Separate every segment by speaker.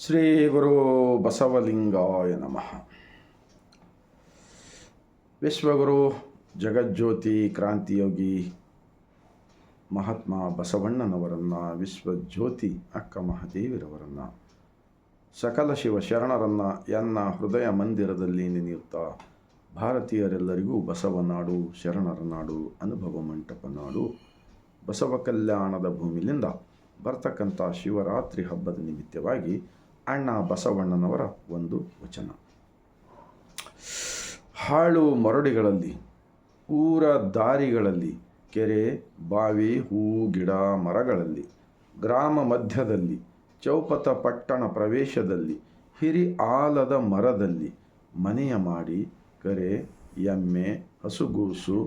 Speaker 1: ಶ್ರೀ ಗುರು ಬಸವಲಿಂಗಾಯ ನಮಃ. ವಿಶ್ವಗುರು ಜಗಜ್ಯೋತಿ ಕ್ರಾಂತಿಯೋಗಿ ಮಹಾತ್ಮ ಬಸವಣ್ಣನವರನ್ನು, ವಿಶ್ವಜ್ಯೋತಿ ಅಕ್ಕ ಮಹಾದೇವಿರವರನ್ನು, ಸಕಲ ಶಿವ ಶರಣರನ್ನು ಎನ್ನ ಹೃದಯ ಮಂದಿರದಲ್ಲಿ ನೆನೆಯುತ್ತಾ ಭಾರತೀಯರೆಲ್ಲರಿಗೂ ಬಸವನಾಡು, ಶರಣರ ನಾಡು, ಅನುಭವ ಮಂಟಪ ನಾಡು, ಬಸವ ಕಲ್ಯಾಣದ ಭೂಮಿಲಿಂದ ಬರ್ತಕ್ಕಂಥ ಶಿವರಾತ್ರಿ ಹಬ್ಬದ ನಿಮಿತ್ತವಾಗಿ ಅಣ್ಣ ಬಸವಣ್ಣನವರ ಒಂದು ವಚನ. ಹಾಳು ಮರಡಿಗಳಲ್ಲಿ, ಊರ ದಾರಿಗಳಲ್ಲಿ, ಕೆರೆ ಬಾವಿ ಹೂ ಗಿಡ ಮರಗಳಲ್ಲಿ, ಗ್ರಾಮ ಮಧ್ಯದಲ್ಲಿ, ಚೌಪತ ಪಟ್ಟಣ ಪ್ರವೇಶದಲ್ಲಿ, ಹಿರಿ ಆಲದ ಮರದಲ್ಲಿ ಮನೆಯ ಮಾಡಿ, ಕರೆ ಎಮ್ಮೆ ಹಸುಗೂಸು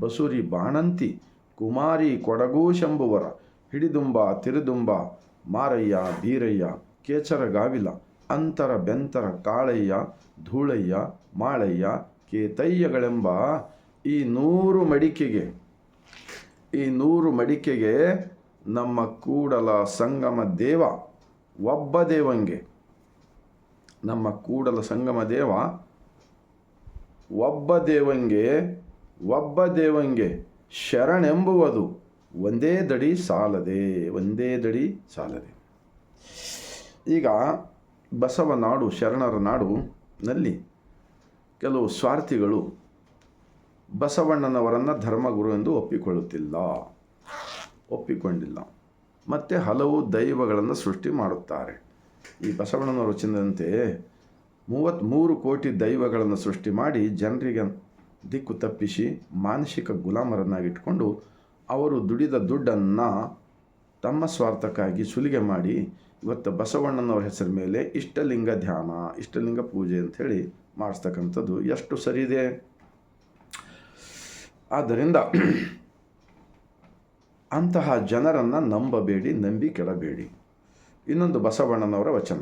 Speaker 1: ಬಸುರಿ ಬಾಣಂತಿ ಕುಮಾರಿ ಕೊಡಗು ಶಂಭುವರ ಹಿಡಿದುಂಬ ತಿರುದುಂಬ ಮಾರಯ್ಯ ಬೀರಯ್ಯ ಕೇಚರ ಗಾವಿಲ ಅಂತರ ಬೆಂತರ ಕಾಳಯ್ಯ ಧೂಳಯ್ಯ ಮಾಳಯ್ಯ ಕೇತಯ್ಯಗಳೆಂಬ ಈ 100 ಮಡಿಕೆಗೆ ನಮ್ಮ ಕೂಡಲ ಸಂಗಮ ದೇವ ಒಬ್ಬ ದೇವಂಗೆ, ನಮ್ಮ ಕೂಡಲ ಸಂಗಮ ದೇವ ಒಬ್ಬ ದೇವಂಗೆ ಶರಣೆಂಬುವುದು ಒಂದೇ ದಡಿ ಸಾಲದೆ. ಈಗ ಬಸವ ನಾಡು, ಶರಣರ ನಾಡು ನಲ್ಲಿ ಕೆಲವು ಸ್ವಾರ್ಥಿಗಳು ಬಸವಣ್ಣನವರನ್ನು ಧರ್ಮಗುರು ಎಂದು ಒಪ್ಪಿಕೊಂಡಿಲ್ಲ. ಮತ್ತು ಹಲವು ದೈವಗಳನ್ನು ಸೃಷ್ಟಿ ಮಾಡುತ್ತಾರೆ. ಈ ಬಸವಣ್ಣನವರ ವಚನದಂತೆ 33 ಕೋಟಿ ದೈವಗಳನ್ನು ಸೃಷ್ಟಿ ಮಾಡಿ ಜನರಿಗೆ ದಿಕ್ಕು ತಪ್ಪಿಸಿ ಮಾನಸಿಕ ಗುಲಾಮರನ್ನಾಗಿಟ್ಕೊಂಡು ಅವರು ದುಡಿದ ದುಡ್ಡನ್ನು ತಮ್ಮ ಸ್ವಾರ್ಥಕ್ಕಾಗಿ ಸುಲಿಗೆ ಮಾಡಿ ಇವತ್ತು ಬಸವಣ್ಣನವರ ಹೆಸರ ಮೇಲೆ ಇಷ್ಟಲಿಂಗ ಧ್ಯಾನ, ಇಷ್ಟಲಿಂಗ ಪೂಜೆ ಅಂಥೇಳಿ ಮಾಡಿಸ್ತಕ್ಕಂಥದ್ದು ಎಷ್ಟು ಸರಿ ಇದೆ? ಆದ್ದರಿಂದ ಅಂತಹ ಜನರನ್ನು ನಂಬಿ ಕೆಡಬೇಡಿ. ಇನ್ನೊಂದು ಬಸವಣ್ಣನವರ ವಚನ,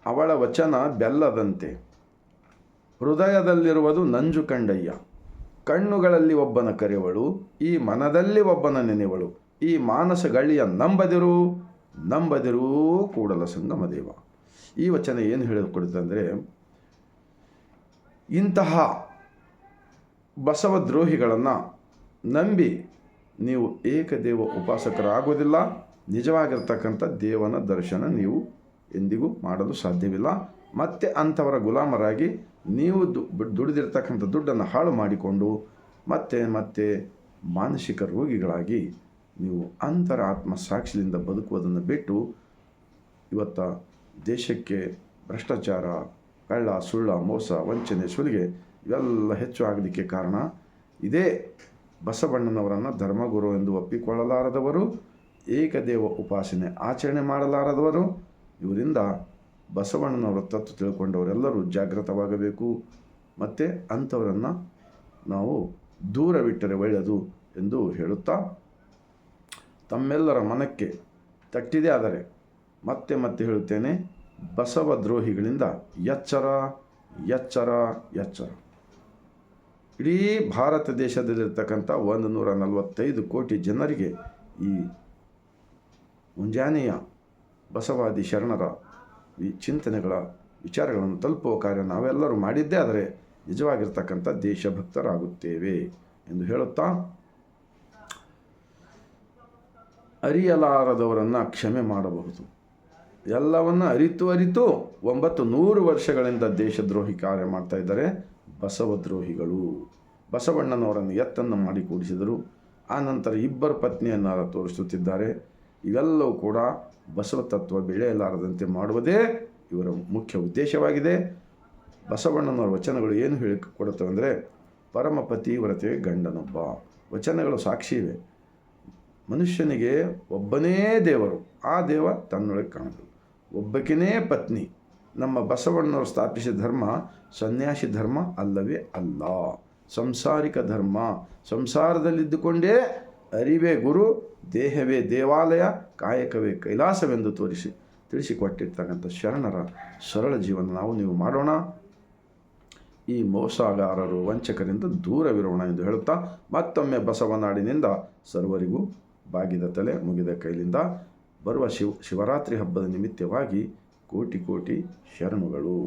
Speaker 1: ಅವಳ ವಚನ ಬೆಲ್ಲದಂತೆ, ಹೃದಯದಲ್ಲಿರುವುದು ನಂಜು ಕಂಡಯ್ಯ, ಕಣ್ಣುಗಳಲ್ಲಿ ಒಬ್ಬನ ಕರೆವಳು, ಈ ಮನದಲ್ಲಿ ಒಬ್ಬನ ನೆನೆವಳು, ಈ ಮಾನಸಗಳಿಯ ನಂಬದಿರೂ ಕೂಡಲ ಸಂಗಮ ದೇವ. ಈ ವಚನ ಏನು ಹೇಳಿಕೊಡುತ್ತಂದರೆ, ಇಂತಹ ಬಸವದ್ರೋಹಿಗಳನ್ನು ನಂಬಿ ನೀವು ಏಕದೇವ ಉಪಾಸಕರಾಗುವುದಿಲ್ಲ. ನಿಜವಾಗಿರ್ತಕ್ಕಂಥ ದೇವನ ದರ್ಶನ ನೀವು ಎಂದಿಗೂ ಮಾಡಲು ಸಾಧ್ಯವಿಲ್ಲ. ಮತ್ತೆ ಅಂಥವರ ಗುಲಾಮರಾಗಿ ನೀವು ದುಡಿದಿರ್ತಕ್ಕಂಥ ದುಡ್ಡನ್ನು ಹಾಳು ಮಾಡಿಕೊಂಡು ಮತ್ತೆ ಮಾನಸಿಕ ರೋಗಿಗಳಾಗಿ ನೀವು ಅಂತರ ಆತ್ಮಸಾಕ್ಷಿಯಿಂದ ಬದುಕುವುದನ್ನು ಬಿಟ್ಟು ಇವತ್ತು ದೇಶಕ್ಕೆ ಭ್ರಷ್ಟಾಚಾರ, ಕಳ್ಳ ಸುಳ್ಳ, ಮೋಸ, ವಂಚನೆ, ಸುಲಿಗೆ ಇವೆಲ್ಲ ಹೆಚ್ಚು ಆಗಲಿಕ್ಕೆ ಕಾರಣ ಇದೇ. ಬಸವಣ್ಣನವರನ್ನು ಧರ್ಮಗುರು ಎಂದು ಒಪ್ಪಿಕೊಳ್ಳಲಾರದವರು, ಏಕದೇವ ಉಪಾಸನೆ ಆಚರಣೆ ಮಾಡಲಾರದವರು, ಇವರಿಂದ ಬಸವಣ್ಣನವರ ತತ್ವ ತಿಳ್ಕೊಂಡವರೆಲ್ಲರೂ ಜಾಗೃತವಾಗಬೇಕು. ಮತ್ತು ಅಂಥವರನ್ನು ನಾವು ದೂರವಿಟ್ಟರೆ ಒಳ್ಳೆಯದು ಎಂದು ಹೇಳುತ್ತಾ, ತಮ್ಮೆಲ್ಲರ ಮನಕ್ಕೆ ತಟ್ಟಿದೆ ಆದರೆ ಮತ್ತೆ ಹೇಳುತ್ತೇನೆ, ಬಸವ ದ್ರೋಹಿಗಳಿಂದ ಎಚ್ಚರ. ಇಡೀ ಭಾರತ ದೇಶದಲ್ಲಿರ್ತಕ್ಕಂಥ 145 ಕೋಟಿ ಜನರಿಗೆ ಈ ಮುಂಜಾನೆಯ ಬಸವಾದಿ ಶರಣರ ಚಿಂತನೆಗಳ ವಿಚಾರಗಳನ್ನು ತಲುಪುವ ಕಾರ್ಯ ನಾವೆಲ್ಲರೂ ಮಾಡಿದ್ದೇ ಆದರೆ ನಿಜವಾಗಿರ್ತಕ್ಕಂಥ ದೇಶಭಕ್ತರಾಗುತ್ತೇವೆ ಎಂದು ಹೇಳುತ್ತಾ, ಅರಿಯಲಾರದವರನ್ನು ಕ್ಷಮೆ ಮಾಡಬಹುದು. ಎಲ್ಲವನ್ನು ಅರಿತು 900 ವರ್ಷಗಳಿಂದ ದೇಶದ್ರೋಹಿ ಕಾರ್ಯ ಮಾಡ್ತಾ ಇದ್ದಾರೆ ಬಸವದ್ರೋಹಿಗಳು. ಬಸವಣ್ಣನವರನ್ನು ಎತ್ತನ್ನು ಮಾಡಿ ಕೂಡಿಸಿದರು. ಆನಂತರ 2 ಪತ್ನಿಯನ್ನು ತೋರಿಸುತ್ತಿದ್ದಾರೆ. ಇವೆಲ್ಲವೂ ಕೂಡ ಬಸವ ತತ್ವ ಬೆಳೆಯಲಾರದಂತೆ ಮಾಡುವುದೇ ಇವರ ಮುಖ್ಯ ಉದ್ದೇಶವಾಗಿದೆ. ಬಸವಣ್ಣನವರ ವಚನಗಳು ಏನು ಹೇಳಿಕೊಡುತ್ತವೆ ಅಂದರೆ, ಪರಮ ಪತಿವ್ರತೆಗೆ ಗಂಡನೊಬ್ಬ. ವಚನಗಳು ಸಾಕ್ಷಿ ಇವೆ. ಮನುಷ್ಯನಿಗೆ ಒಬ್ಬನೇ ದೇವರು, ಆ ದೇವ ತನ್ನೊಳಗೆ ಕಾಣದು. ಒಬ್ಬಕಿನೇ ಪತ್ನಿ. ನಮ್ಮ ಬಸವಣ್ಣವರು ಸ್ಥಾಪಿಸಿದ ಧರ್ಮ ಸನ್ಯಾಸಿ ಧರ್ಮ ಅಲ್ಲವೇ ಅಲ್ಲ, ಸಂಸಾರಿಕ ಧರ್ಮ. ಸಂಸಾರದಲ್ಲಿದ್ದುಕೊಂಡೇ ಅರಿವೇ ಗುರು, ದೇಹವೇ ದೇವಾಲಯ, ಕಾಯಕವೇ ಕೈಲಾಸವೆಂದು ತಿಳಿಸಿಕೊಟ್ಟಿರ್ತಕ್ಕಂಥ ಶರಣರ ಸರಳ ಜೀವನ ನೀವು ಮಾಡೋಣ. ಈ ಮೋಸಗಾರರು, ವಂಚಕರಿಂದ ದೂರವಿರೋಣ ಎಂದು ಹೇಳುತ್ತಾ, ಮತ್ತೊಮ್ಮೆ ಬಸವನಾಡಿನಿಂದ ಸರ್ವರಿಗೂ ಬಾಗಿದ ತಲೆ ಮುಗಿದ ಕೈಲಿಂದ ಬರುವ ಶಿವರಾತ್ರಿ ಹಬ್ಬದ ನಿಮಿತ್ತವಾಗಿ ಕೋಟಿ ಕೋಟಿ ಶರಣುಗಳು.